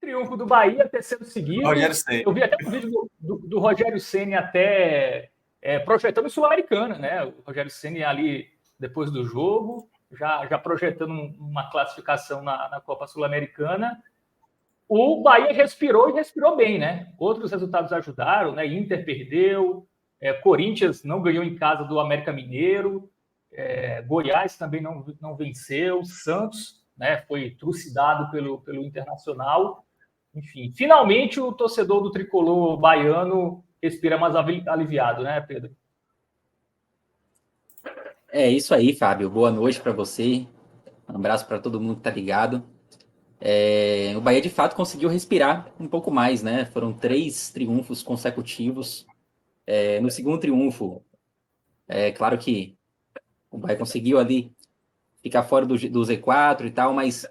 triunfo do Bahia, terceiro seguido. Rogério Ceni. Eu vi até um vídeo do Rogério Ceni até projetando o Sul-Americana, né? O Rogério Ceni ali, depois do jogo, já projetando uma classificação na Copa Sul-Americana. O Bahia respirou e respirou bem, né? Outros resultados ajudaram, né? Inter perdeu, Corinthians não ganhou em casa do América Mineiro, Goiás também não venceu, Santos, né, foi trucidado pelo Internacional. Enfim, finalmente o torcedor do tricolor baiano respira mais aliviado, né, Pedro? É isso aí, Fábio. Boa noite para você. Um abraço para todo mundo que tá ligado. O Bahia, de fato, conseguiu respirar um pouco mais, né? Foram 3 triunfos consecutivos. No segundo triunfo, claro que o Bahia conseguiu ali ficar fora do Z4 e tal, mas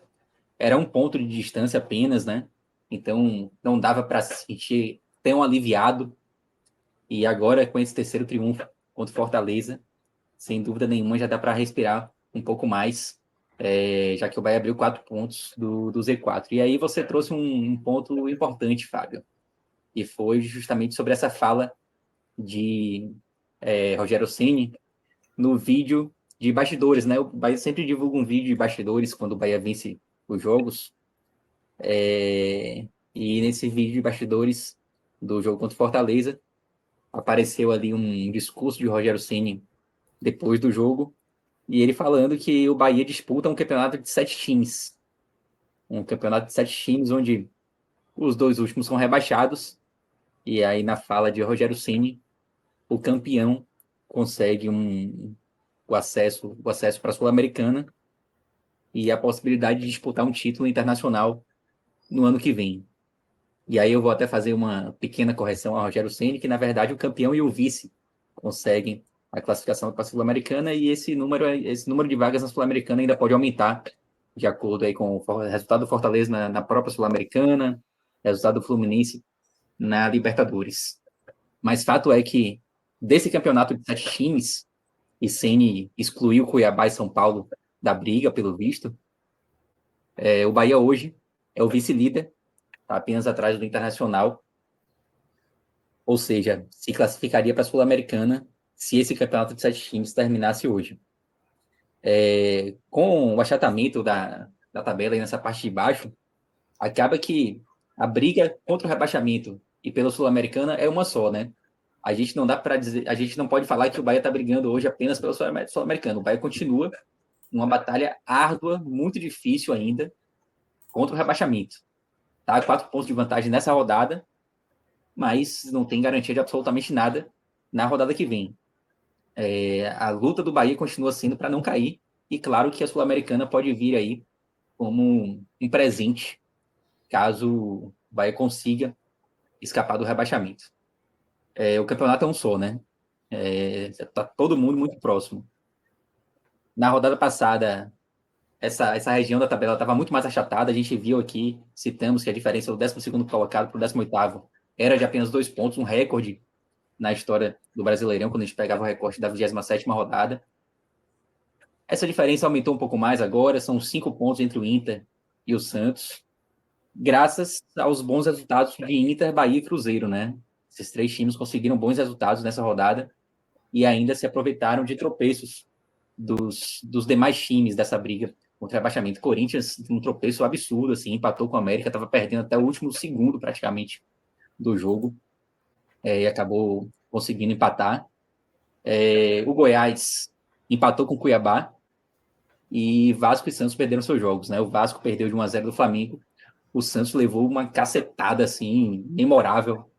era 1 ponto de distância apenas, né? Então, não dava para se sentir tão aliviado. E agora, com esse terceiro triunfo contra o Fortaleza, sem dúvida nenhuma, já dá para respirar um pouco mais, já que o Bahia abriu 4 pontos do Z4. E aí você trouxe um ponto importante, Fábio, e foi justamente sobre essa fala de Rogério Ceni no vídeo de bastidores, né? O Bahia sempre divulga um vídeo de bastidores quando o Bahia vence os jogos. E nesse vídeo de bastidores do jogo contra o Fortaleza, apareceu ali um discurso de Rogério Ceni depois do jogo, e ele falando que o Bahia disputa um campeonato de 7 times. Um campeonato de 7 times, onde os 2 últimos são rebaixados, e aí na fala de Rogério Ceni, o campeão consegue o acesso para a Sul-Americana e a possibilidade de disputar um título internacional no ano que vem. E aí eu vou até fazer uma pequena correção ao Rogério Ceni, que na verdade o campeão e o vice conseguem a classificação para a Sul-Americana, e esse número de vagas na Sul-Americana ainda pode aumentar, de acordo aí com o resultado do Fortaleza na própria Sul-Americana, resultado do Fluminense na Libertadores. Mas fato é que desse campeonato de 7 times, e Ceni excluiu Cuiabá e São Paulo da briga, pelo visto, o Bahia hoje é o vice-líder, tá apenas atrás do Internacional, ou seja, se classificaria para a Sul-Americana se esse campeonato de 7 times terminasse hoje. Com o achatamento da tabela aí nessa parte de baixo, acaba que a briga contra o rebaixamento e pela Sul-Americana é uma só, né? A gente não dá para dizer, a gente não pode falar que o Bahia está brigando hoje apenas pela Sul-Americana. O Bahia continua uma batalha árdua, muito difícil ainda, contra o rebaixamento. Tá? 4 pontos de vantagem nessa rodada, mas não tem garantia de absolutamente nada na rodada que vem. A luta do Bahia continua sendo para não cair, e claro que a Sul-Americana pode vir aí como um presente, caso o Bahia consiga escapar do rebaixamento. O campeonato é um só, né? Tá todo mundo muito próximo. Na rodada passada, essa região da tabela estava muito mais achatada. A gente viu aqui, citamos que a diferença do 12º colocado para o 18º era de apenas 2 pontos, um recorde na história do Brasileirão, quando a gente pegava o recorte da 27ª rodada. Essa diferença aumentou um pouco mais agora, são 5 pontos entre o Inter e o Santos, graças aos bons resultados de Inter, Bahia e Cruzeiro, né? Esses 3 times conseguiram bons resultados nessa rodada e ainda se aproveitaram de tropeços dos demais times dessa briga contra o rebaixamento. Corinthians, um tropeço absurdo, assim, empatou com o América, estava perdendo até o último segundo, praticamente, do jogo, e acabou conseguindo empatar. O Goiás empatou com o Cuiabá, e Vasco e Santos perderam seus jogos, né? O Vasco perdeu de 1-0 do Flamengo, o Santos levou uma cacetada, assim, memorável,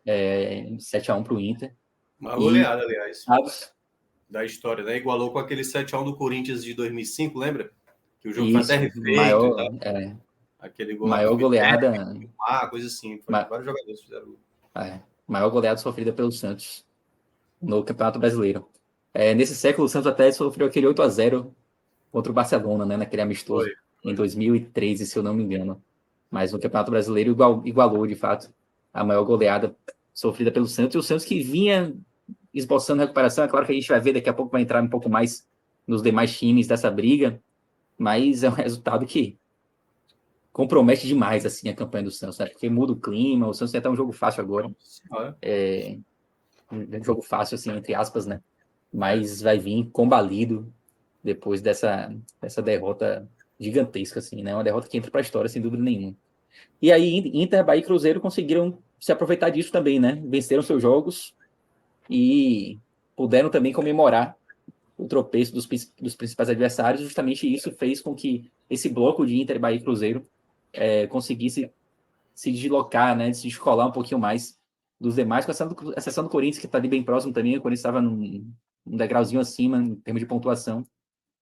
7-1 para o Inter. Uma goleada, aliás, Santos, da história, né? Igualou com aquele 7-1 do Corinthians de 2005, lembra? Que o jogo isso, foi até refeito maior, e tal. Aquele gol maior goleada, coisa assim. Vários jogadores fizeram. Maior goleada sofrida pelo Santos no Campeonato Brasileiro. Nesse século, o Santos até sofreu aquele 8-0 contra o Barcelona, né, naquele amistoso, em 2013, se eu não me engano. Mas no Campeonato Brasileiro igualou, de fato, a maior goleada sofrida pelo Santos. E o Santos que vinha esboçando recuperação, é claro que a gente vai ver, daqui a pouco vai entrar um pouco mais nos demais times dessa briga, mas é um resultado que compromete demais, assim, a campanha do Santos, né? Porque muda o clima, o Santos tem até um jogo fácil agora. Um jogo fácil, assim, entre aspas, né? Mas vai vir combalido depois dessa derrota gigantesca, assim, né? Uma derrota que entra para a história, sem dúvida nenhuma. E aí, Inter, Bahia e Cruzeiro conseguiram se aproveitar disso também, né? Venceram seus jogos e puderam também comemorar o tropeço dos principais adversários. Justamente isso fez com que esse bloco de Inter, Bahia e Cruzeiro conseguisse se deslocar, né? Se descolar um pouquinho mais dos demais, com a exceção do Corinthians, que está ali bem próximo também. O Corinthians estava num degrauzinho acima em termos de pontuação,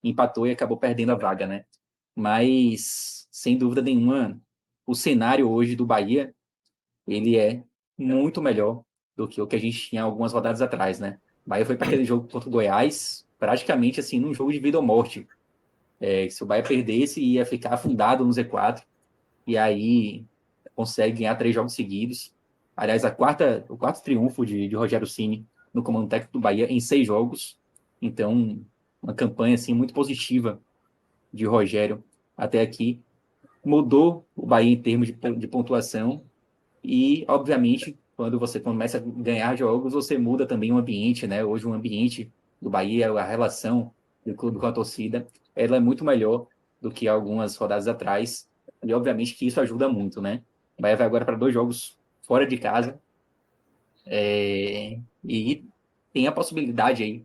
empatou e acabou perdendo a vaga, né? Mas, sem dúvida nenhuma, o cenário hoje do Bahia, ele é muito melhor do que o que a gente tinha algumas rodadas atrás, né? O Bahia foi para aquele jogo contra o Goiás, praticamente assim, num jogo de vida ou morte. Se o Bahia perdesse, ia ficar afundado no Z4, e aí consegue ganhar 3 jogos seguidos. Aliás, o quarto triunfo de Rogério Ceni no comando técnico do Bahia em 6 jogos. Então, uma campanha assim, muito positiva de Rogério até aqui. Mudou o Bahia em termos de pontuação e, obviamente, quando você começa a ganhar jogos, você muda também o ambiente, né? Hoje o ambiente do Bahia, a relação do clube com a torcida, ela é muito melhor do que algumas rodadas atrás. E, obviamente, que isso ajuda muito, né? O Bahia vai agora para 2 jogos fora de casa e tem a possibilidade aí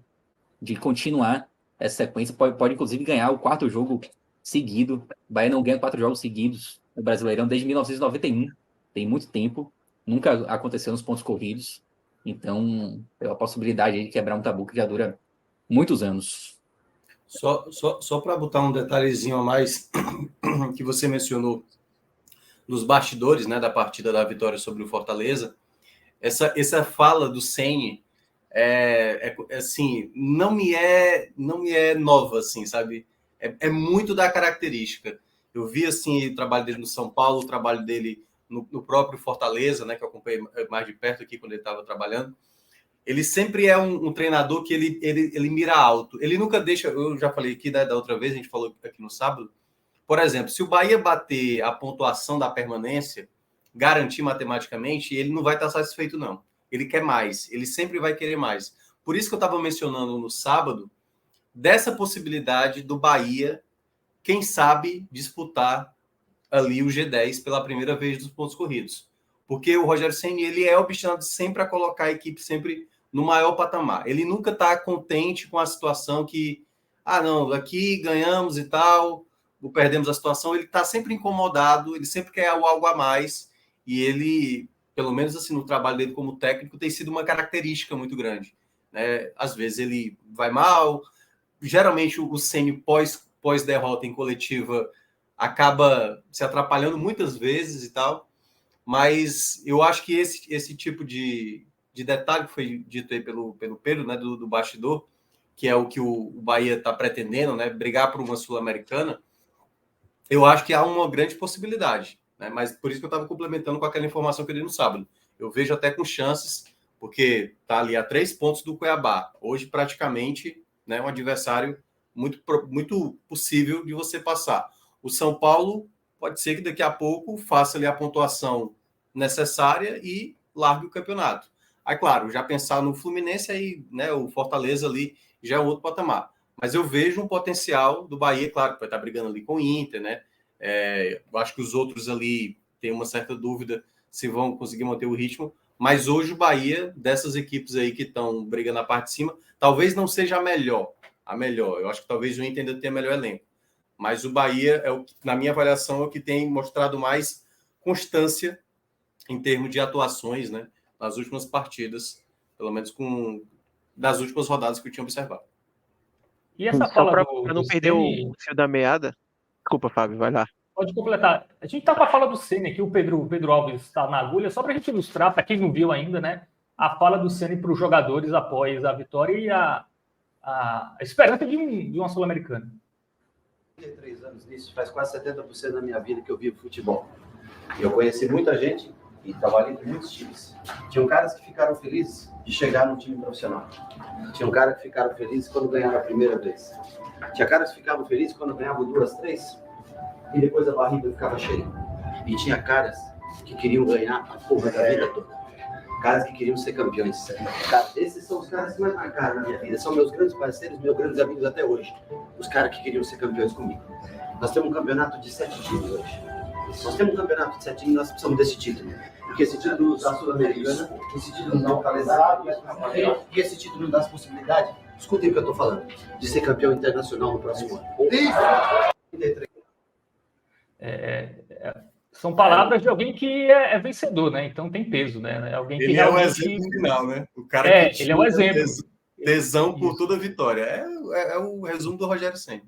de continuar essa sequência. Pode inclusive, ganhar o 4º jogo seguido. O Bahia não ganha 4 jogos seguidos no Brasileirão desde 1991. Tem muito tempo. Nunca aconteceu nos pontos corridos. Então, é uma possibilidade aí de quebrar um tabu que já dura muitos anos. Só para botar um detalhezinho a mais que você mencionou nos bastidores, né, da partida da vitória sobre o Fortaleza, essa fala do Ceni assim, não me é nova, assim, sabe? É muito da característica. Eu vi assim o trabalho dele no São Paulo, o trabalho dele no próprio Fortaleza, né, que eu acompanhei mais de perto aqui quando ele estava trabalhando. Ele sempre é um treinador que ele mira alto. Ele nunca deixa. Eu já falei aqui da outra vez, a gente falou aqui no sábado. Por exemplo, se o Bahia bater a pontuação da permanência, garantir matematicamente, ele não vai estar satisfeito, não. Ele quer mais, ele sempre vai querer mais. Por isso que eu estava mencionando no sábado, dessa possibilidade do Bahia, quem sabe, disputar ali o G10 pela primeira vez dos pontos corridos. Porque o Rogério Ceni, ele é obstinado sempre a colocar a equipe sempre no maior patamar. Ele nunca está contente com a situação que, não, aqui ganhamos e tal, perdemos a situação. Ele está sempre incomodado, ele sempre quer algo a mais, e ele, pelo menos assim no trabalho dele como técnico, tem sido uma característica muito grande, né? Às vezes ele vai mal, geralmente o Ceni pós-derrota em coletiva acaba se atrapalhando muitas vezes e tal, mas eu acho que esse tipo de detalhe que foi dito aí pelo Pedro, né, do bastidor, que é o que o Bahia está pretendendo, né, brigar por uma Sul-Americana, eu acho que há uma grande possibilidade, né, mas por isso que eu estava complementando com aquela informação que eu dei no sábado. Eu vejo até com chances, porque está ali a 3 pontos do Cuiabá. Hoje, praticamente, né, um adversário muito possível de você passar. O São Paulo pode ser que daqui a pouco faça ali a pontuação necessária e largue o campeonato. Aí, claro, já pensar no Fluminense, aí, né, o Fortaleza ali já é outro patamar. Mas eu vejo um potencial do Bahia, claro, que vai estar brigando ali com o Inter, né? Eu acho que os outros ali têm uma certa dúvida se vão conseguir manter o ritmo. Mas hoje o Bahia, dessas equipes aí que estão brigando na parte de cima, talvez não seja a melhor. Eu acho que talvez o Inter ainda tenha melhor elenco. Mas o Bahia, na minha avaliação, é o que tem mostrado mais constância em termos de atuações, né, nas últimas partidas, pelo menos das últimas rodadas que eu tinha observado. E essa Só fala para do não perder Ceni, o fio da meada. Desculpa, Fábio, vai lá. pode completar. A gente está com a fala do Ceni aqui, o Pedro Alves está na agulha, só para a gente ilustrar, para quem não viu ainda, né, a fala do Ceni para os jogadores após a vitória e a esperança de uma Sul-Americana. 33 anos nisso, faz quase 70% da minha vida que eu vivo futebol. Eu conheci muita gente e trabalhei com muitos times. Tinham caras que ficaram felizes de chegar no time profissional. Tinham caras que ficaram felizes quando ganharam a primeira vez. Tinha caras que ficavam felizes quando ganhavam 2, 3. e depois a barriga ficava cheia. E tinha caras que queriam ganhar a porra da vida toda. Caras que queriam ser campeões. Cara, esses são os caras que mais marcaram na minha vida. São meus grandes parceiros, meus grandes amigos até hoje. Os caras que queriam ser campeões comigo. Nós temos um campeonato de 7 times hoje. Nós temos um campeonato de 7 times, nós precisamos desse título. Porque esse título da Sul-Americana, esse título não dá um calendário, e esse título não dá as possibilidades, escutem o que eu estou falando, de ser campeão internacional no próximo ano. São palavras de alguém que é vencedor, né? Então tem peso, né? Alguém que Ele realmente... é o exemplo final, né? O cara que ele é um exemplo. Tesão por toda a vitória. É o resumo do Rogério Ceni.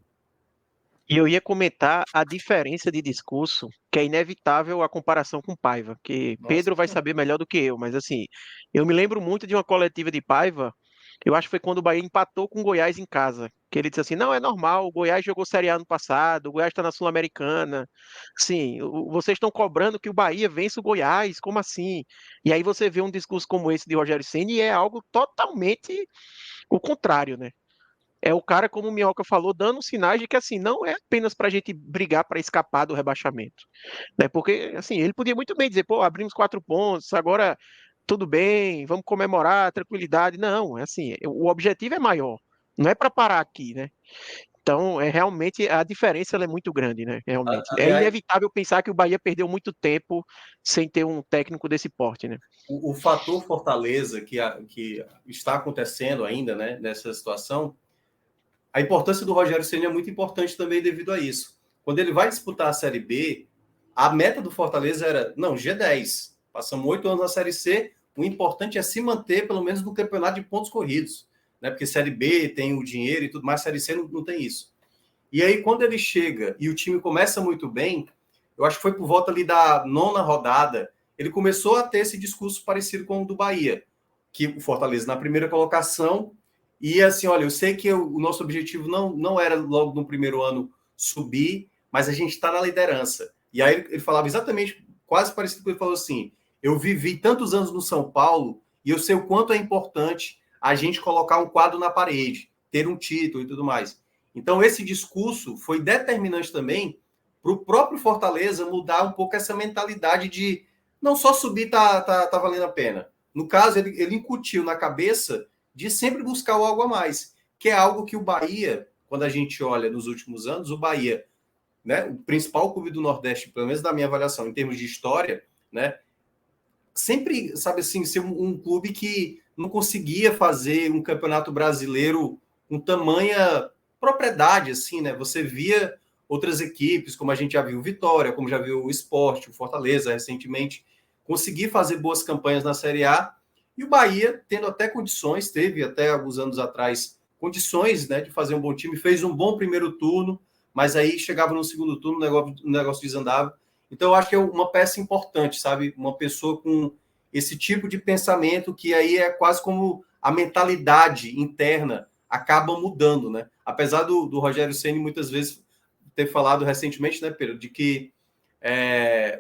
E eu ia comentar a diferença de discurso, que é inevitável a comparação com Paiva, que Pedro vai saber melhor do que eu, mas assim, eu me lembro muito de uma coletiva de Paiva, eu acho que foi quando o Bahia empatou com o Goiás em casa, que ele disse assim, não, é normal, o Goiás jogou Série A no passado, o Goiás está na Sul-Americana, sim, vocês estão cobrando que o Bahia vença o Goiás, como assim? E aí você vê um discurso como esse de Rogério Ceni e é algo totalmente o contrário, né? É o cara, como o Minhoca falou, dando sinais de que assim não é apenas para a gente brigar para escapar do rebaixamento, né? Porque assim ele podia muito bem dizer, pô, abrimos 4 pontos, agora tudo bem, vamos comemorar, tranquilidade. Não, é assim, o objetivo é maior, não é para parar aqui, né? Então, realmente a diferença ela é muito grande, né? Realmente. É Aliás, inevitável pensar que o Bahia perdeu muito tempo sem ter um técnico desse porte, né? o fator Fortaleza que está acontecendo ainda, né, nessa situação, a importância do Rogério Ceni é muito importante também devido a isso. Quando ele vai disputar a Série B, a meta do Fortaleza era, não, G10. Passamos 8 anos na Série C, o importante é se manter pelo menos no campeonato de pontos corridos, né? Porque Série B tem o dinheiro e tudo mais, Série C não tem isso. E aí, quando ele chega e o time começa muito bem, eu acho que foi por volta ali da 9ª rodada, ele começou a ter esse discurso parecido com o do Bahia, que o Fortaleza na primeira colocação, e assim, olha, eu sei que o nosso objetivo não era logo no primeiro ano subir, mas a gente está na liderança. E aí ele falava exatamente, quase parecido com ele falou assim, eu vivi tantos anos no São Paulo e eu sei o quanto é importante a gente colocar um quadro na parede, ter um título e tudo mais. Então esse discurso foi determinante também para o próprio Fortaleza mudar um pouco essa mentalidade de não só subir tá valendo a pena. No caso, ele incutiu na cabeça de sempre buscar o algo a mais, que é algo que o Bahia, quando a gente olha nos últimos anos, o Bahia, né, o principal clube do Nordeste, pelo menos da minha avaliação, em termos de história, né, sempre, sabe assim, ser um clube que não conseguia fazer um campeonato brasileiro com tamanha propriedade, assim, né? Você via outras equipes, como a gente já viu o Vitória, como já viu o Sport, o Fortaleza recentemente, conseguir fazer boas campanhas na Série A, e o Bahia, tendo até condições, teve até alguns anos atrás condições, né, de fazer um bom time, fez um bom primeiro turno, mas aí chegava no segundo turno, o negócio desandava. Então, eu acho que é uma peça importante, sabe? Uma pessoa com esse tipo de pensamento que aí é quase como a mentalidade interna acaba mudando, né? Apesar do Rogério Ceni muitas vezes ter falado recentemente, né, Pedro, de que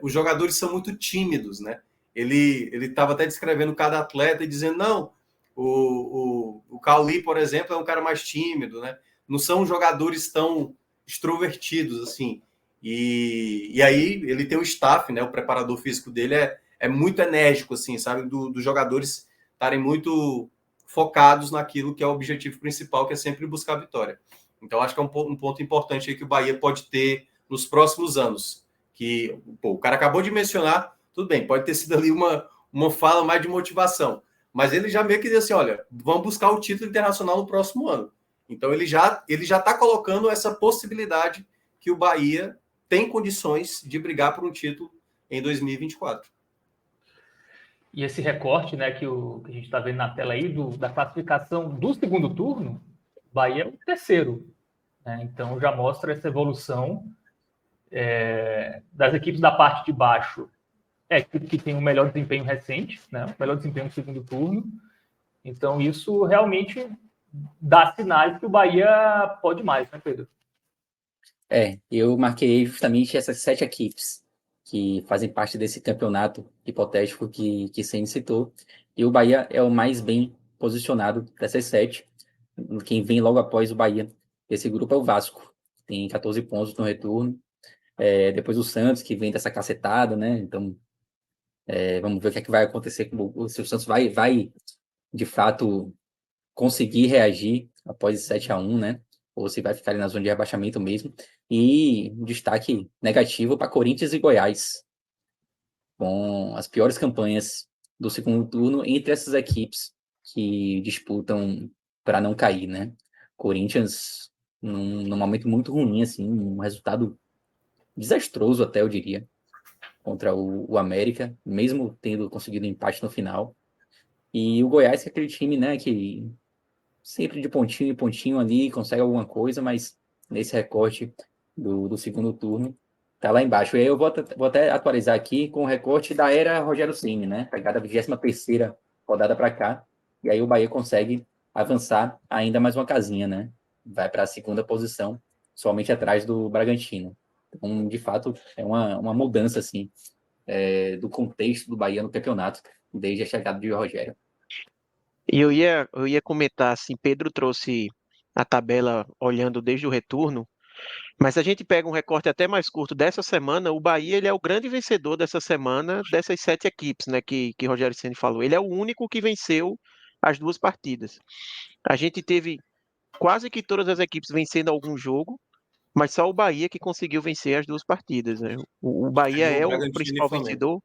os jogadores são muito tímidos, né? Ele estava até descrevendo cada atleta e dizendo, não, o Cauli, por exemplo, é um cara mais tímido, né? Não são jogadores tão extrovertidos, assim. E aí ele tem o staff, né? O preparador físico dele é muito enérgico, assim, sabe? Dos jogadores estarem muito focados naquilo que é o objetivo principal, que é sempre buscar a vitória. Então, acho que é um ponto importante aí que o Bahia pode ter nos próximos anos. Que o cara acabou de mencionar, tudo bem, pode ter sido ali uma fala mais de motivação, mas ele já meio que disse assim, olha, vamos buscar o título internacional no próximo ano. Então, ele já está colocando essa possibilidade que o Bahia tem condições de brigar por um título em 2024. E esse recorte, né, que a gente está vendo na tela aí, da classificação do segundo turno, Bahia é o terceiro. Né? Então já mostra essa evolução das equipes da parte de baixo. É a equipe que tem o melhor desempenho recente, né? O melhor desempenho no segundo turno. Então isso realmente dá sinais que o Bahia pode mais, né, Pedro? Eu marquei justamente essas 7 equipes que fazem parte desse campeonato hipotético que Ceni citou. E o Bahia é o mais bem posicionado dessas 7. Quem vem logo após o Bahia, esse grupo é o Vasco. Tem 14 pontos no retorno. Depois o Santos, que vem dessa cacetada, né? Então, vamos ver o que é que vai acontecer, se o Santos vai de fato conseguir reagir após esse 7-1, né? Ou se vai ficar ali na zona de rebaixamento mesmo. E um destaque negativo para Corinthians e Goiás, com as piores campanhas do segundo turno entre essas equipes que disputam para não cair, né? Corinthians num momento muito ruim, assim, um resultado desastroso até, eu diria, contra o América, mesmo tendo conseguido um empate no final. E o Goiás, que é aquele time, né, que sempre de pontinho em pontinho ali, consegue alguma coisa, mas nesse recorte do segundo turno, tá lá embaixo. E aí eu vou até atualizar aqui com o recorte da era Rogério Ceni, né? Pegar da 23ª rodada para cá, e aí o Bahia consegue avançar ainda mais uma casinha, né? Vai para a segunda posição, somente atrás do Bragantino. Então, de fato, é uma mudança, assim, do contexto do Bahia no campeonato, desde a chegada de Rogério. E eu ia comentar assim, Pedro trouxe a tabela olhando desde o retorno, mas se a gente pega um recorte até mais curto dessa semana, o Bahia ele é o grande vencedor dessa semana, dessas 7 equipes, né, que Rogério Ceni falou. Ele é o único que venceu as 2 partidas. A gente teve quase que todas as equipes vencendo algum jogo, mas só o Bahia que conseguiu vencer as 2 partidas, né? O Bahia Pegou o é o Bragantino e principal Flamengo. vencedor.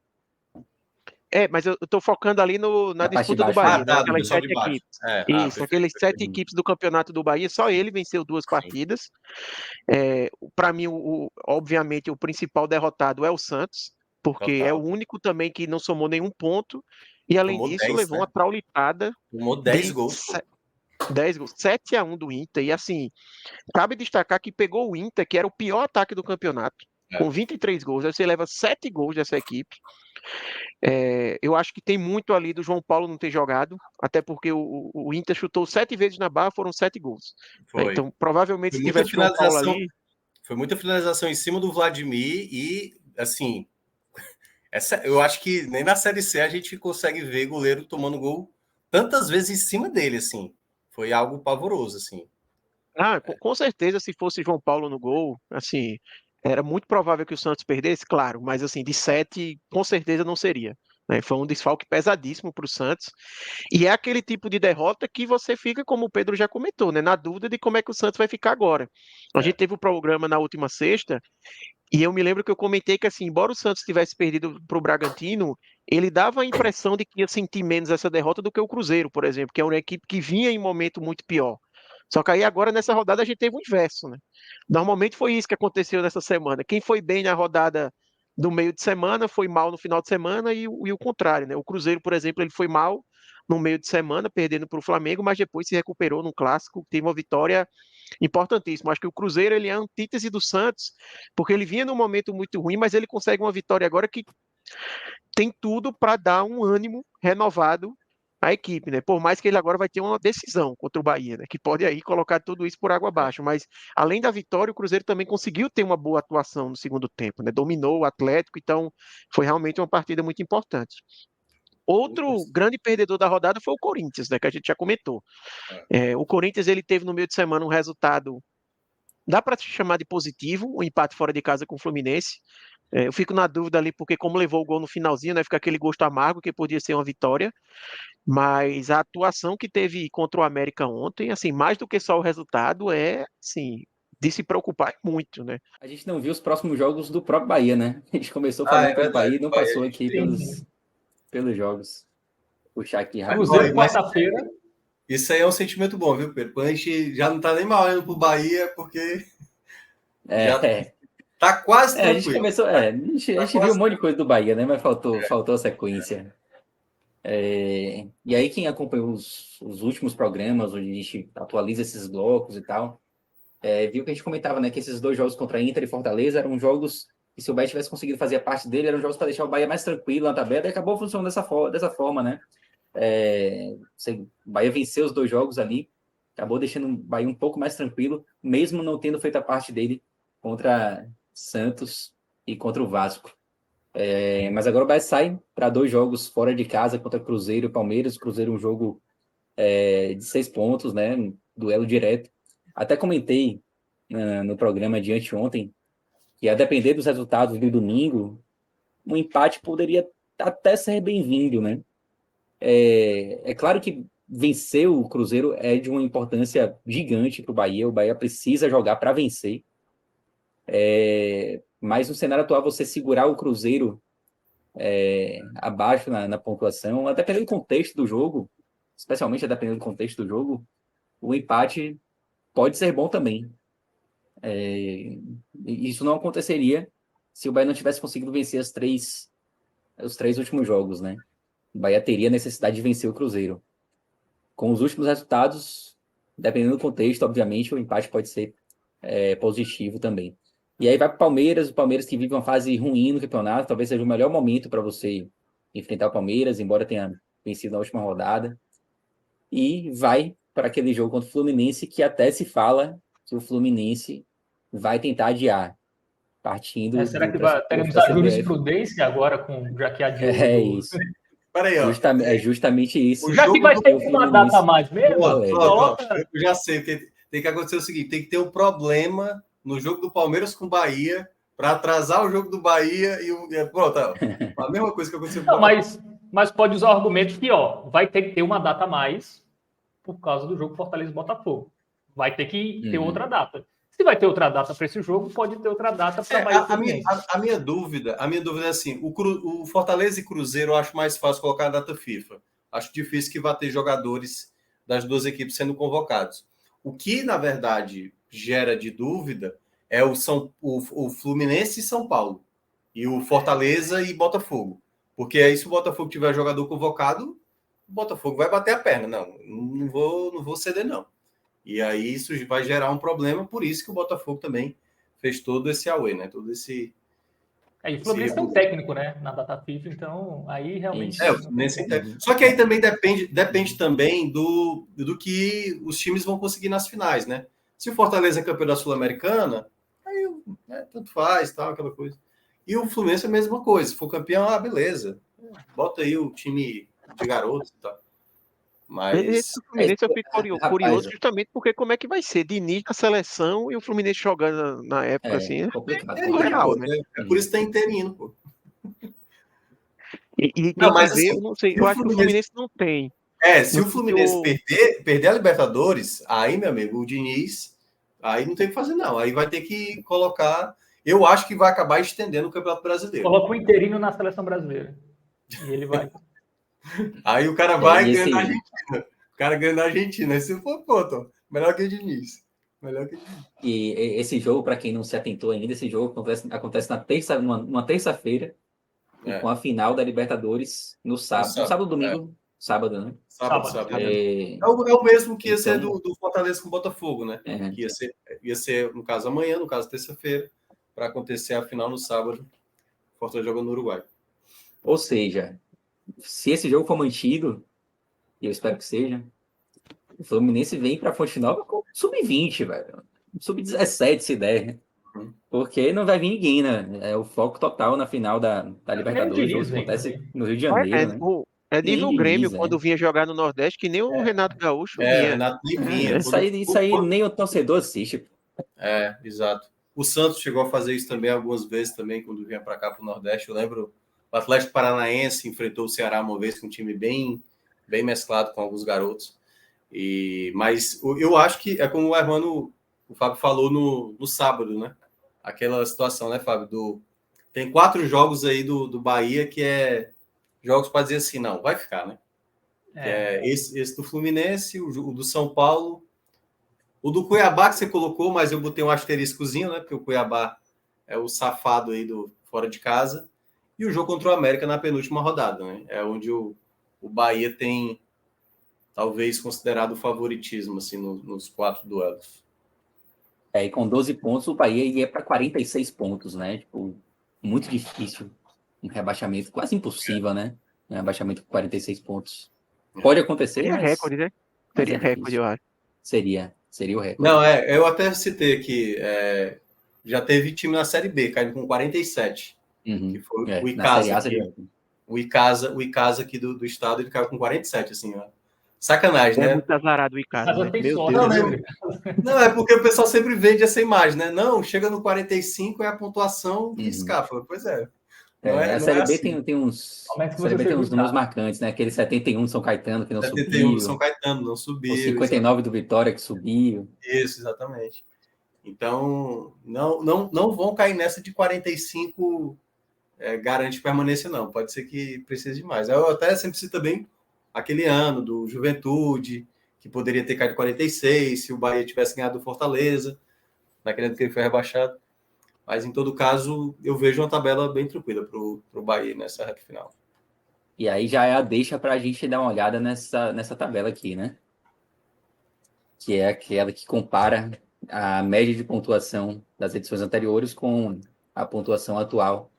Mas eu estou focando ali na Na parte de disputa do baixo, né? Bahia, Ah, né? tá, do Aquelas pessoal sete de baixo. equipes. Isso, Perfeito, aqueles sete perfeito. equipes do campeonato do Bahia, só ele venceu 2 partidas. Para mim, obviamente, o principal derrotado é o Santos, porque é o Total. único também que não somou nenhum ponto, e além Tomou disso, 10, levou uma né? traulitada Tomou 10 de gols, pô. 10 gols, 7-1 do Inter, e assim, cabe destacar que pegou o Inter, que era o pior ataque do campeonato, É. com 23 gols, aí você leva 7 gols dessa equipe. Eu acho que tem muito ali do João Paulo não ter jogado, até porque o Inter chutou 7 vezes na barra, foram 7 gols. Foi. Então, provavelmente, Foi se muita tivesse João Paulo finalização. ali, Foi muita finalização em cima do Vladimir e, assim, eu acho que nem na Série C a gente consegue ver goleiro tomando gol tantas vezes em cima dele, assim. Foi algo pavoroso, assim. com certeza, se fosse João Paulo no gol, assim, era muito provável que o Santos perdesse, claro, mas assim, de 7, com certeza não seria. Né? Foi um desfalque pesadíssimo para o Santos. E é aquele tipo de derrota que você fica, como o Pedro já comentou, né, na dúvida de como é que o Santos vai ficar agora. A gente É. teve o programa na última sexta, e eu me lembro que eu comentei que, assim, embora o Santos tivesse perdido para o Bragantino, ele dava a impressão de que ia sentir menos essa derrota do que o Cruzeiro, por exemplo, que é uma equipe que vinha em momento muito pior. Só que aí agora, nessa rodada, a gente teve o inverso, né? Normalmente foi isso que aconteceu nessa semana. Quem foi bem na rodada do meio de semana foi mal no final de semana e o contrário, né? O Cruzeiro, por exemplo, ele foi mal no meio de semana, perdendo para o Flamengo, mas depois se recuperou num clássico, teve uma vitória importantíssima. Acho que o Cruzeiro ele é a antítese do Santos, porque ele vinha num momento muito ruim, mas ele consegue uma vitória agora que tem tudo para dar um ânimo renovado à equipe, né? Por mais que ele agora vai ter uma decisão contra o Bahia, né? Que pode aí colocar tudo isso por água abaixo. Mas além da vitória, o Cruzeiro também conseguiu ter uma boa atuação no segundo tempo, né? Dominou o Atlético, então foi realmente uma partida muito importante. Outro grande perdedor da rodada foi o Corinthians, né? Que a gente já comentou. O Corinthians ele teve no meio de semana um resultado, dá para chamar de positivo, o empate fora de casa com o Fluminense. Eu fico na dúvida ali, porque como levou o gol no finalzinho, né, fica aquele gosto amargo que podia ser uma vitória, mas a atuação que teve contra o América ontem, assim, mais do que só o resultado, assim, de se preocupar muito, né? A gente não viu os próximos jogos do próprio Bahia, né? A gente começou É falando pelo verdade. Bahia e não Bahia, passou a aqui gente tem. pelos jogos. Vou puxar aqui Cruzeiro, rapidinho. Mas quarta-feira. isso aí é um sentimento bom, viu, Pedro? Quando a gente já não tá nem mal olhando pro Bahia, porque já É, tá quase a gente tranquilo. começou. A Tá gente viu um quase monte de coisa do Bahia, né? Mas faltou a sequência. E aí, quem acompanhou os últimos programas, onde a gente atualiza esses blocos e tal, viu que a gente comentava, né? Que esses 2 jogos contra Inter e Fortaleza eram jogos que, se o Bahia tivesse conseguido fazer a parte dele, eram jogos para deixar o Bahia mais tranquilo na tabela, e acabou funcionando dessa forma, né? O Bahia venceu os 2 jogos ali, acabou deixando o Bahia um pouco mais tranquilo, mesmo não tendo feito a parte dele contra Santos e contra o Vasco. Mas agora o Bahia sai para 2 jogos fora de casa contra Cruzeiro e Palmeiras. Cruzeiro um jogo de 6 pontos, né? Duelo direto. Até comentei no programa de anteontem que a depender dos resultados do domingo, um empate poderia até ser bem-vindo, né? É claro que vencer o Cruzeiro é de uma importância gigante para o Bahia. O Bahia precisa jogar para vencer. Mas no cenário atual, você segurar o Cruzeiro abaixo na pontuação, a depender do contexto do jogo, especialmente a depender do contexto do jogo, o empate pode ser bom também. Isso não aconteceria se o Bahia não tivesse conseguido vencer os três últimos jogos, né? O Bahia teria necessidade de vencer o Cruzeiro. Com os últimos resultados, dependendo do contexto, obviamente, o empate pode ser positivo também. E aí vai para o Palmeiras que vive uma fase ruim no campeonato, talvez seja o melhor momento para você enfrentar o Palmeiras, embora tenha vencido na última rodada. E vai para aquele jogo contra o Fluminense, que até se fala que o Fluminense vai tentar adiar, partindo Será que pressuposto teremos da a CBF. jurisprudência agora, já que adiou? É isso. Peraí, ó. É justamente isso. Já que vai ter o uma data a Fluminense. mais mesmo, Eu já sei, porque tem que acontecer o seguinte: tem que ter um problema no jogo do Palmeiras com o Bahia para atrasar o jogo do Bahia pronto, a mesma coisa que aconteceu com Não, mas pode usar o argumento que vai ter que ter uma data a mais por causa do jogo Fortaleza e Botafogo. Vai ter que ter outra data. Se vai ter outra data para esse jogo, pode ter outra data para Bahia. A minha dúvida é assim: o Fortaleza e Cruzeiro eu acho mais fácil colocar a data FIFA. Acho difícil que vá ter jogadores das duas equipes sendo convocados. O que, na verdade, gera de dúvida é o Fluminense e São Paulo. E o Fortaleza e Botafogo. Porque aí, se o Botafogo tiver jogador convocado, o Botafogo vai bater a perna. Não vou ceder, não. E aí isso vai gerar um problema, por isso que o Botafogo também fez todo esse away, né? Todo esse... o Fluminense tem um técnico, né? Na data FIFA, então aí realmente... o Fluminense tem técnico. Só que aí também depende também do que os times vão conseguir nas finais, né? Se o Fortaleza é campeão da Sul-Americana, aí tanto faz, tal, aquela coisa. E o Fluminense é a mesma coisa. Se for campeão, beleza. Bota aí o time de garotos e tal. Mas o Fluminense eu fico curioso justamente porque como é que vai ser Diniz na seleção e o Fluminense jogando na época assim. É complicado. Real, né? É por isso que tá interino, pô. E tem que ver, eu não sei, eu acho que o Fluminense não tem. Se o Fluminense perder a Libertadores, aí, meu amigo, o Diniz, aí não tem o que fazer, não. Aí vai ter que colocar... Eu acho que vai acabar estendendo o Campeonato Brasileiro. Coloca o interino na seleção brasileira. E ele vai... Aí o cara vai ganhar na Argentina. O cara ganha na Argentina. Aí você for, pô, melhor que o Diniz. E esse jogo, para quem não se atentou ainda, esse jogo acontece numa terça-feira, com a final da Libertadores no sábado. No sábado, domingo. Sábado, né? Sábado. É o mesmo que ia ser do Fortaleza com o Botafogo, né? Que ia ser, no caso, amanhã, no caso, terça-feira, para acontecer a final no sábado. Fortaleza jogando no Uruguai. Ou seja, se esse jogo for mantido, e eu espero que seja, o Fluminense vem para a Fonte Nova com sub-20, velho. Sub-17, se der. Porque não vai vir ninguém, né? É o foco total na final da Libertadores. O jogo acontece no Rio de Janeiro, né? É nível Grêmio, quando vinha jogar no Nordeste, que nem o Renato Gaúcho vinha. Renato nem vinha. Isso aí nem o torcedor assiste. Exato. O Santos chegou a fazer isso também algumas vezes também, quando vinha para cá para o Nordeste. Eu lembro, o Atlético Paranaense enfrentou o Ceará uma vez com um time bem mesclado com alguns garotos. Mas eu acho que é como o Fábio falou no sábado, né? Aquela situação, né, Fábio? Tem 4 jogos aí do Bahia que é jogos para dizer assim, não, vai ficar, né? Esse do Fluminense, o do São Paulo, o do Cuiabá que você colocou, mas eu botei um asteriscozinho, né? Porque o Cuiabá é o safado aí do fora de casa. E o jogo contra o América na penúltima rodada, né? É onde o Bahia tem talvez considerado o favoritismo assim, nos 4 duelos. E com 12 pontos, o Bahia ia para 46 pontos, né? Tipo, muito difícil. Um rebaixamento quase impossível, né? Um rebaixamento com 46 pontos. Pode acontecer, Seria recorde, né? Seria recorde, eu acho. Seria o recorde. Não, eu até citei aqui, já teve time na Série B, caindo com 47. Que foi o Icasa. O Icasa aqui do estado, ele caiu com 47, assim, ó. Sacanagem, É né? muito azarado o Icasa, Mas eu né? tenho Meu sorte, Deus Não, do né? céu. Não, é porque o pessoal sempre vende essa imagem, né? Não, chega no 45 é a pontuação que Uhum. escapa. Pois é. A Não é Série B assim. ao menos A que Série você B tem seja o uns números Icasa. marcantes, né? Aquele 71 do São Caetano que não 71 do São subiu, Caetano não o subiu, 59 do Vitória que subiu. isso, exatamente. Então, não vão cair nessa de 45 garante permanência, não. Pode ser que precise de mais. Eu até sempre cito também aquele ano do Juventude, que poderia ter caído 46 se o Bahia tivesse ganhado do Fortaleza, naquele ano que ele foi rebaixado. Mas, em todo caso, eu vejo uma tabela bem tranquila para o Bahia nessa reta final. E aí já é a deixa para a gente dar uma olhada nessa tabela aqui, né? Que é aquela que compara a média de pontuação das edições anteriores com a pontuação atual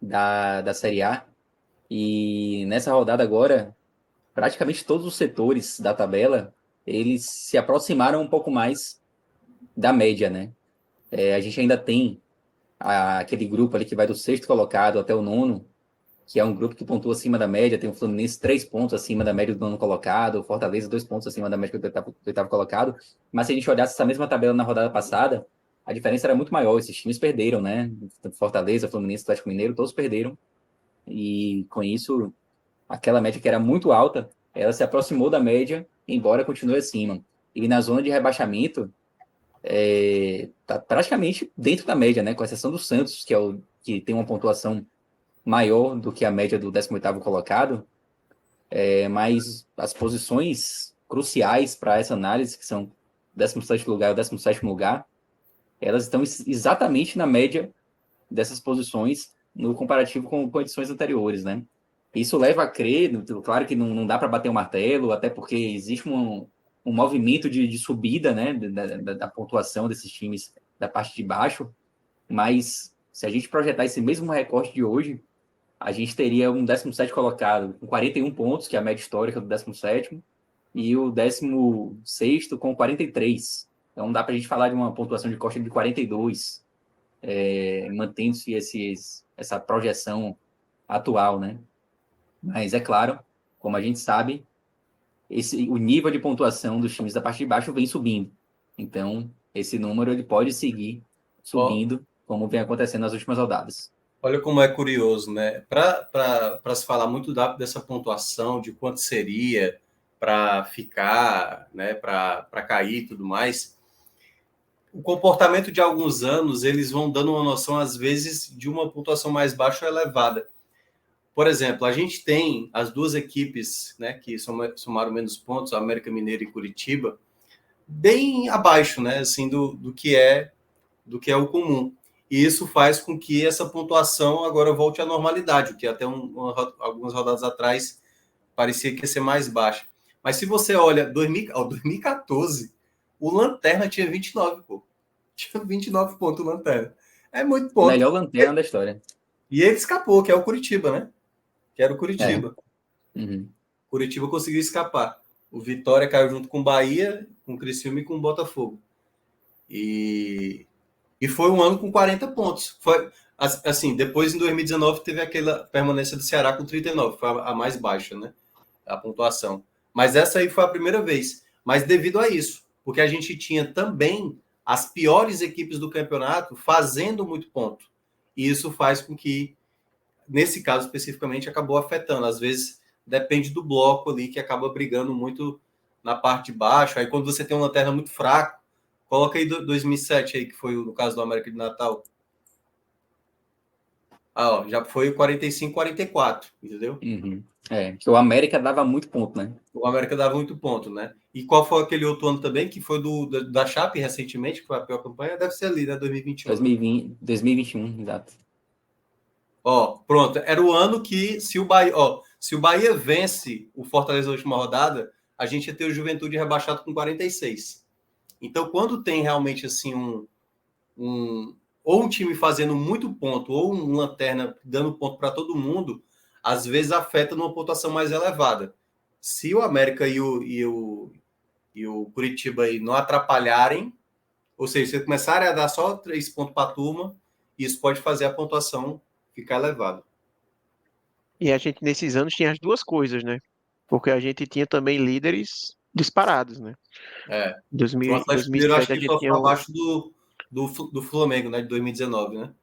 da Série A. E nessa rodada agora, praticamente todos os setores da tabela, eles se aproximaram um pouco mais da média, né? A gente ainda tem aquele grupo ali que vai do sexto colocado até o nono, que é um grupo que pontua acima da média, tem o Fluminense 3 pontos acima da média do nono colocado, o Fortaleza 2 pontos acima da média do oitavo colocado. Mas se a gente olhasse essa mesma tabela na rodada passada, a diferença era muito maior. Esses times perderam, né? Fortaleza, Fluminense, Atlético Mineiro, todos perderam. E com isso, aquela média que era muito alta, ela se aproximou da média, embora continue acima. E na zona de rebaixamento, tá praticamente dentro da média, né? Com exceção do Santos, que tem uma pontuação maior do que a média do 18º colocado, mas as posições cruciais para essa análise, que são o 17º lugar e o 17º lugar, elas estão exatamente na média dessas posições no comparativo com edições anteriores, né? Isso leva a crer, claro que não dá para bater o martelo, até porque existe um movimento de subida, né, da pontuação desses times da parte de baixo, mas se a gente projetar esse mesmo recorte de hoje, a gente teria um 17º colocado com 41 pontos, que é a média histórica do 17º, e o 16º com 43. Então dá para a gente falar de uma pontuação de costa de 42, mantendo-se essa projeção atual, né? Mas é claro, como a gente sabe, o nível de pontuação dos times da parte de baixo vem subindo. Então, esse número ele pode seguir subindo, como vem acontecendo nas últimas rodadas. Olha como é curioso, né? Para se falar muito dessa pontuação, de quanto seria para ficar, né? Para cair e tudo mais, o comportamento de alguns anos, eles vão dando uma noção, às vezes, de uma pontuação mais baixa ou elevada. Por exemplo, a gente tem as duas equipes, né, que somaram menos pontos, América Mineiro e Curitiba, bem abaixo, né, assim, do que é o comum. E isso faz com que essa pontuação agora volte à normalidade, o que até algumas rodadas atrás parecia que ia ser mais baixa. Mas se você olha 2014, o Lanterna tinha 29, pô. Tinha 29 pontos o Lanterna. É muito ponto. Melhor lanterna da história. E ele escapou, que é o Curitiba, né? Que era o Curitiba. Uhum. Curitiba conseguiu escapar. O Vitória caiu junto com o Bahia, com o Criciúma e com o Botafogo. E foi um ano com 40 pontos. Foi assim, depois em 2019 teve aquela permanência do Ceará com 39, foi a mais baixa, né? A pontuação. Mas essa aí foi a primeira vez. Mas devido a isso, porque a gente tinha também as piores equipes do campeonato fazendo muito ponto. E isso faz com que, nesse caso especificamente, acabou afetando. Às vezes depende do bloco ali que acaba brigando muito na parte de baixo. Aí quando você tem uma lanterna muito fraco, coloca aí 2007 aí, que foi no caso do América de Natal. Ó, já foi 45, 44, entendeu? Uhum. Que o América dava muito ponto, né? O América dava muito ponto, né? E qual foi aquele outro ano também, que foi da Chape recentemente, que foi a pior campanha? Deve ser ali, né? 2021. 2021, exato. Ó, pronto. Era o ano que, se o Bahia vence o Fortaleza na última rodada, a gente ia ter o Juventude rebaixado com 46. Então, quando tem realmente assim ou um time fazendo muito ponto, ou um lanterna dando ponto para todo mundo, às vezes afeta numa pontuação mais elevada. Se o América e o Curitiba aí não atrapalharem, ou seja, se começarem a dar só 3 pontos para a turma, isso pode fazer a pontuação ficar elevada. E a gente, nesses anos, tinha as duas coisas, né? Porque a gente tinha também líderes disparados, né? É. Em O Atlético Mineiro acho 2007 a que gente só tinha ficou abaixo do Flamengo, né? De 2019, né?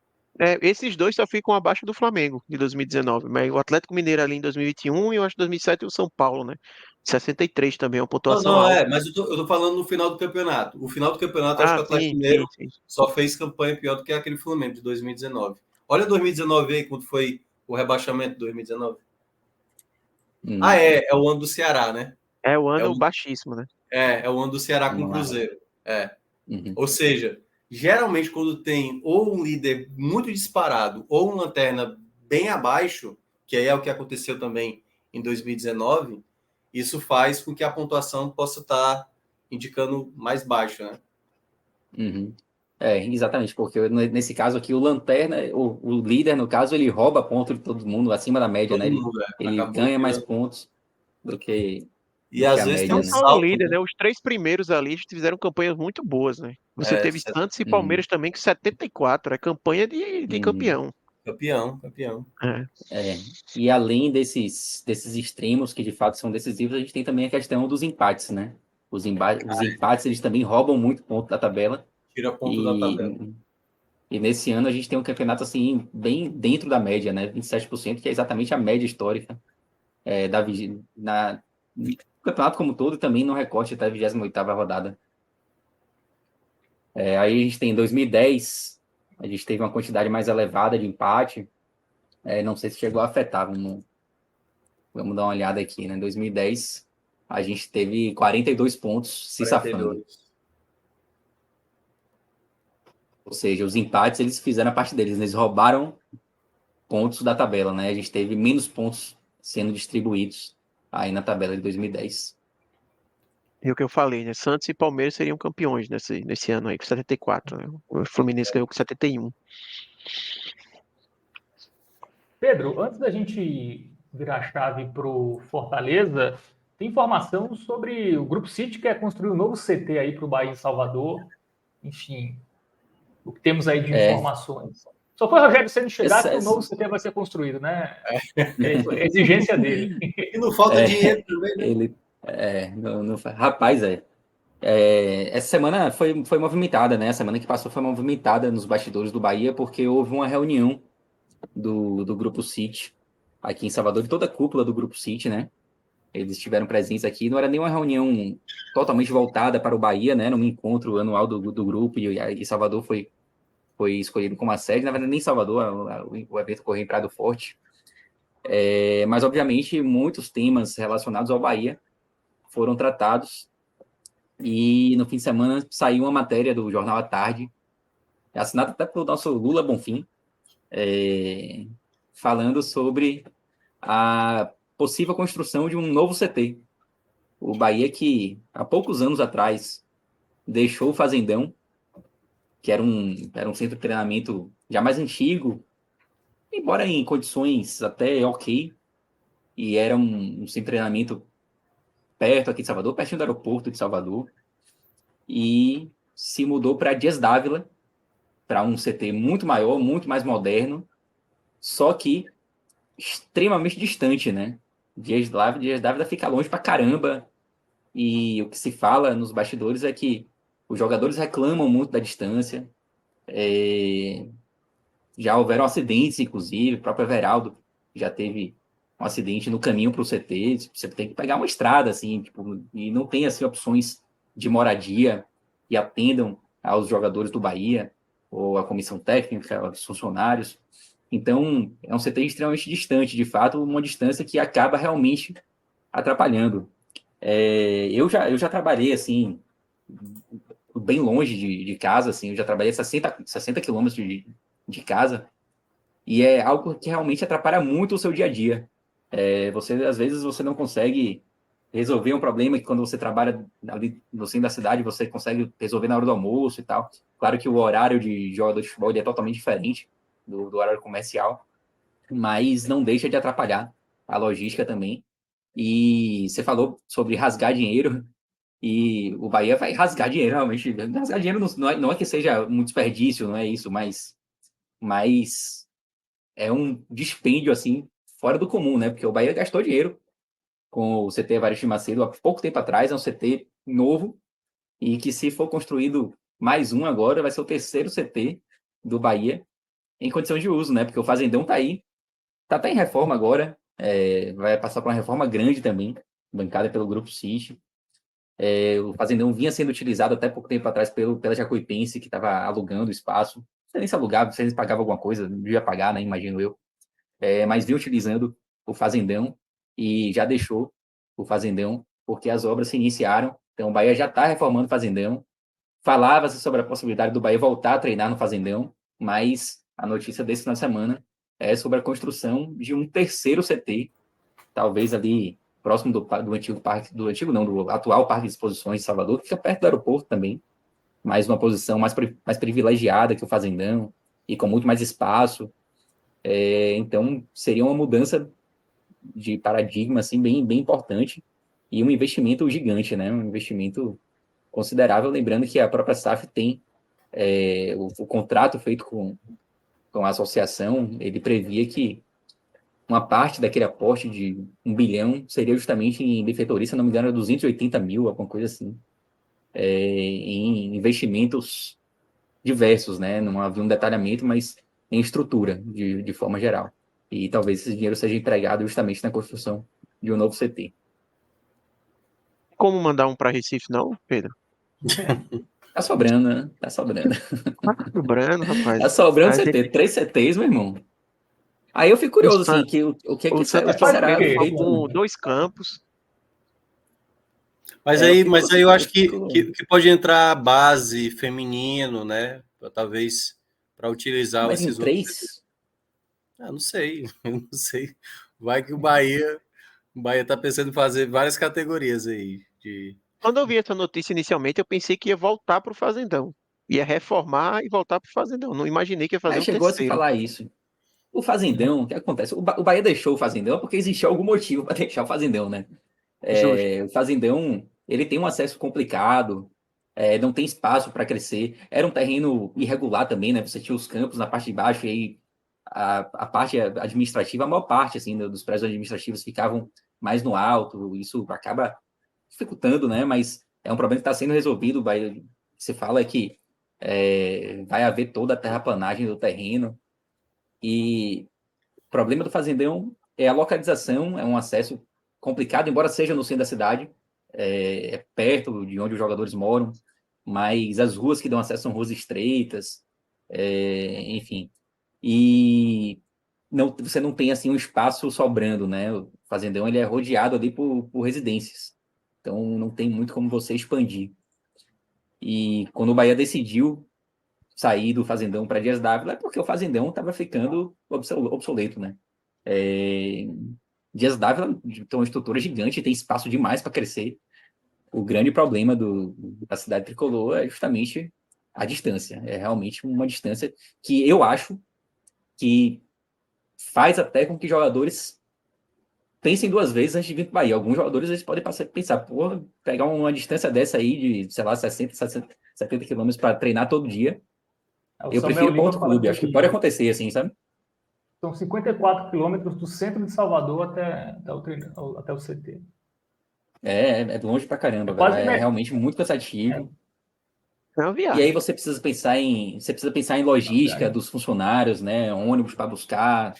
esses dois só ficam abaixo do Flamengo de 2019, mas o Atlético Mineiro ali em 2021 e eu acho que 2007 o São Paulo, né? 63 também, uma Não, pontuação não, alta. mas eu tô falando no final do campeonato. O final do campeonato, acho Ah, que o Atlético sim, sim, Mineiro sim. só fez campanha pior do que aquele Flamengo de 2019. Olha 2019 aí, quando foi o rebaixamento de 2019. Ah, Hum, é o ano do Ceará, né? É o É o, ano baixíssimo, né? é o ano do Ceará com o não, Cruzeiro. É. uhum, Ou seja, geralmente quando tem ou um líder muito disparado ou uma lanterna bem abaixo, que aí é o que aconteceu também em 2019, isso faz com que a pontuação possa estar indicando mais baixo, né? uhum. Exatamente, porque nesse caso aqui o lanterna, o líder, no caso, ele rouba ponto de todo mundo acima da média, né? Todo Ele, mundo ele acabou ganha mais tirando. pontos do que, E do que às a vezes tem média, um Não né? só o salto, líder, né? né? Os três primeiros ali fizeram campanhas muito boas, né? Você É, teve Santos e Uhum, Palmeiras também com 74, é campanha de uhum. campeão. campeão. É. E além desses extremos que de fato são decisivos, a gente tem também a questão dos empates, né? Os empates, eles também roubam muito ponto da tabela. Tira ponto da tabela. E nesse ano a gente tem um campeonato assim, bem dentro da média, né? 27%, que é exatamente a média histórica no campeonato como um todo e também no recorte até a 28ª rodada. Aí a gente tem em 2010, a gente teve uma quantidade mais elevada de empate. Não sei se chegou a afetar, vamos dar uma olhada aqui, né? Em 2010, a gente teve 42 pontos se safando. 42. Ou seja, os empates, eles fizeram a parte deles, né? Eles roubaram pontos da tabela, né? A gente teve menos pontos sendo distribuídos aí na tabela de 2010. E o que eu falei, né? Santos e Palmeiras seriam campeões nesse ano aí, com 74, né? O Fluminense ganhou com 71. Pedro, antes da gente virar a chave para o Fortaleza, tem informação sobre o Grupo City que quer construir um novo CT aí para o Bahia em Salvador. Enfim, o que temos aí de É, informações. Só foi o Rogério Ceni chegar essa, que o novo essa- CT vai ser construído, né? É exigência dele. E não falta dinheiro é, também, né? ele, rapaz, essa semana foi movimentada, né? A semana que passou foi movimentada nos bastidores do Bahia, porque houve uma reunião do Grupo City aqui em Salvador, de toda a cúpula do Grupo City, né? Eles estiveram presentes aqui. Não era nenhuma reunião totalmente voltada para o Bahia, né? Num encontro anual do grupo, e Salvador foi escolhido como a sede. Na verdade, nem Salvador, o evento ocorreu em Prado Forte. Mas, obviamente, muitos temas relacionados ao Bahia foram tratados. E no fim de semana saiu uma matéria do Jornal à Tarde, assinada até pelo nosso Lula Bonfim, falando sobre a possível construção de um novo CT. O Bahia que, há poucos anos atrás, deixou o Fazendão, que era um centro de treinamento já mais antigo, embora em condições até ok, e era um centro de treinamento perto aqui de Salvador, pertinho do aeroporto de Salvador, e se mudou para Dias Dávila, para um CT muito maior, muito mais moderno, só que extremamente distante, né? Dias Dávila fica longe pra caramba, e o que se fala nos bastidores é que os jogadores reclamam muito da distância. Já houveram acidentes, inclusive, o próprio Everaldo já teve um acidente no caminho para o CT. Você tem que pegar uma estrada, assim, tipo, e não tem assim, opções de moradia que atendam aos jogadores do Bahia, ou a comissão técnica, os funcionários. Então, é um CT extremamente distante, de fato, uma distância que acaba realmente atrapalhando. Eu já trabalhei, assim, bem longe de casa, assim, eu já trabalhei 60 quilômetros de casa, e é algo que realmente atrapalha muito o seu dia a dia. Às vezes, você não consegue resolver um problema que quando você trabalha ali no centro da cidade, você consegue resolver na hora do almoço e tal. Claro que o horário de jogador de futebol é totalmente diferente do horário comercial, mas não deixa de atrapalhar a logística também. E você falou sobre rasgar dinheiro, e o Bahia vai rasgar dinheiro, realmente. Rasgar dinheiro não é que seja um desperdício, não é isso, mas é um dispêndio, assim, fora do comum, né? Porque o Bahia gastou dinheiro com o CT Evaristo de Macedo há pouco tempo atrás, é um CT novo, e que se for construído mais um agora, vai ser o terceiro CT do Bahia em condição de uso, né? Porque o Fazendão tá aí, tá até em reforma agora, vai passar por uma reforma grande também, bancada pelo Grupo City. O Fazendão vinha sendo utilizado até pouco tempo atrás pela Jacuipense, que estava alugando o espaço. Não sei nem se alugava, se eles pagavam alguma coisa, devia pagar, né? Imagino eu. Mas vinha utilizando o Fazendão e já deixou o Fazendão, porque as obras se iniciaram. Então, o Bahia já está reformando o Fazendão. Falava-se sobre a possibilidade do Bahia voltar a treinar no Fazendão, mas a notícia desse final de semana é sobre a construção de um terceiro CT, talvez ali próximo do antigo parque, do atual Parque de Exposições de Salvador, que fica perto do aeroporto também, mas numa posição mais privilegiada que o Fazendão, e com muito mais espaço. Então, seria uma mudança de paradigma assim, bem, bem importante, e um investimento gigante, né? Um investimento considerável, lembrando que a própria SAF tem o contrato feito com a associação, ele previa que uma parte daquele aporte de 1 bilhão seria justamente em benfeitoria, se não me engano, 280 mil, alguma coisa assim, em investimentos diversos, né? Não havia um detalhamento, mas em estrutura, de forma geral. E talvez esse dinheiro seja empregado justamente na construção de um novo CT. Como mandar um para Recife, não, Pedro? Tá sobrando, né? Tá sobrando. Tá sobrando, rapaz. Tá sobrando A gente, CT, 3 CTs, meu irmão. Aí eu fico o, curioso, San- assim, o que é o que Santos que só será quê? feito. com 2 campos. Mas Eu aí, fico, mas aí eu eu acho fico... que pode entrar a base feminino, né? Talvez para utilizar Mas em esses outros. 3, Ah, não sei, eu não sei. Vai que o Bahia tá pensando em fazer várias categorias aí. Quando eu vi essa notícia inicialmente, eu pensei que ia voltar para o Fazendão. Ia reformar e voltar para o Fazendão. Não imaginei que ia fazer aí um chegou a se terceiro. falar isso. O Fazendão, o que acontece? O Bahia deixou o Fazendão porque existia algum motivo para deixar o Fazendão, né? Justo. O Fazendão, ele tem um acesso complicado, não tem espaço para crescer. Era um terreno irregular também, né? Você tinha os campos na parte de baixo e aí a parte administrativa, a maior parte assim, dos prédios administrativos ficavam mais no alto. Isso acaba dificultando, né? Mas é um problema que está sendo resolvido. Se fala que vai haver toda a terraplanagem do terreno. E o problema do Fazendão é a localização, é um acesso complicado, embora seja no centro da cidade, perto de onde os jogadores moram, mas as ruas que dão acesso são ruas estreitas, enfim. E você não tem assim um espaço sobrando, né? O Fazendão ele é rodeado ali por residências, então não tem muito como você expandir. E quando o Bahia decidiu sair do Fazendão para Dias Dávila, é porque o Fazendão estava ficando obsoleto, né? Dias Dávila tem uma estrutura gigante, tem espaço demais para crescer. O grande problema da cidade tricolor é justamente a distância. É realmente uma distância que eu acho que faz até com que jogadores pensem 2 vezes antes de vir para o Bahia. Alguns jogadores eles podem pensar, pô, pegar uma distância dessa aí de, sei lá, 60, 70 quilômetros para treinar todo dia. O Eu Samuel prefiro para Lima outro fala clube. isso Acho que pode aqui. acontecer, assim, sabe? São 54 quilômetros do centro de Salvador até o CT. É longe pra É caramba, velho. quase, É realmente muito cansativo. É uma E aí viagem. você precisa pensar em uma logística viagem. dos funcionários, né? Ônibus para buscar.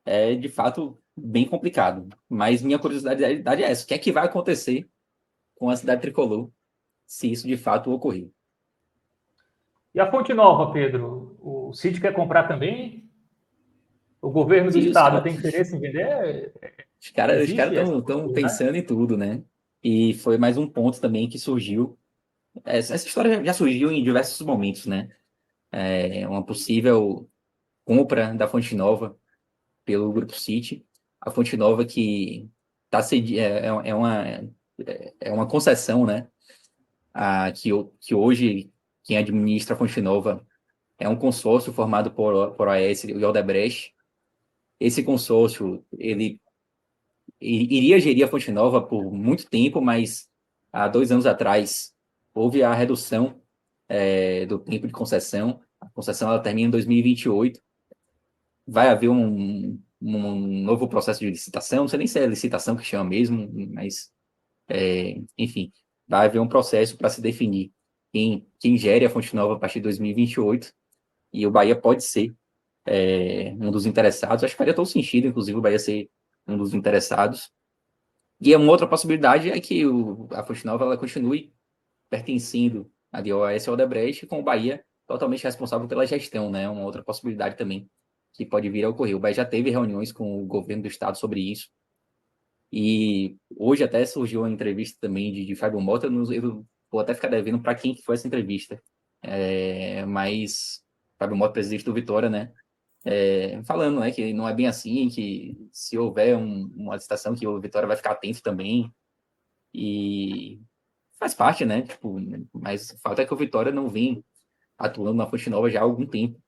É de fato bem complicado. Mas minha curiosidade é essa: o que é que vai acontecer com a cidade tricolor se isso de fato ocorrer? E a Fonte Nova, Pedro? O City quer comprar também? O governo do Se os estado caras tem interesse em vender? os cara Existe essa estão possibilidade? pensando em tudo, né? E foi mais um ponto também que surgiu. Essa história já surgiu em diversos momentos, né? Uma possível compra da Fonte Nova pelo Grupo City. A Fonte Nova que tá é uma concessão, né? Que hoje quem administra a Fonte Nova é um consórcio formado por AES e Odebrecht. Esse consórcio ele iria gerir a Fonte Nova por muito tempo, mas há 2 anos atrás houve a redução do tempo de concessão. A concessão ela termina em 2028. Vai haver um novo processo de licitação, não sei nem se é licitação que chama mesmo, mas, enfim, vai haver um processo para se definir quem gere a Fonte Nova a partir de 2028, e o Bahia pode ser um dos interessados. Acho que faria todo sentido, inclusive, o Bahia ser um dos interessados. E uma outra possibilidade é que a Fonte Nova ela continue pertencendo à DOAS Odebrecht, com o Bahia totalmente responsável pela gestão, né? Uma outra possibilidade também que pode vir a ocorrer. O Bahia já teve reuniões com o governo do estado sobre isso. E hoje até surgiu uma entrevista também de Fábio Mota, eu vou até ficar devendo para quem que foi essa entrevista. Mas Fábio Mota, presidente do Vitória, né? Falando, né, que não é bem assim, que se houver uma licitação, que o Vitória vai ficar atento também. E faz parte, né? Tipo, mas o fato é que o Vitória não vem atuando na Fonte Nova já há algum tempo.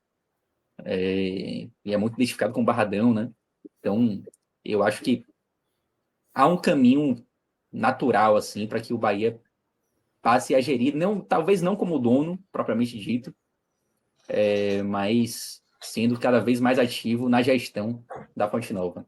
E é muito identificado com o Barradão, né? Então, eu acho que há um caminho natural, assim, para que o Bahia passe a gerir, talvez não como dono, propriamente dito, mas sendo cada vez mais ativo na gestão da Fonte Nova.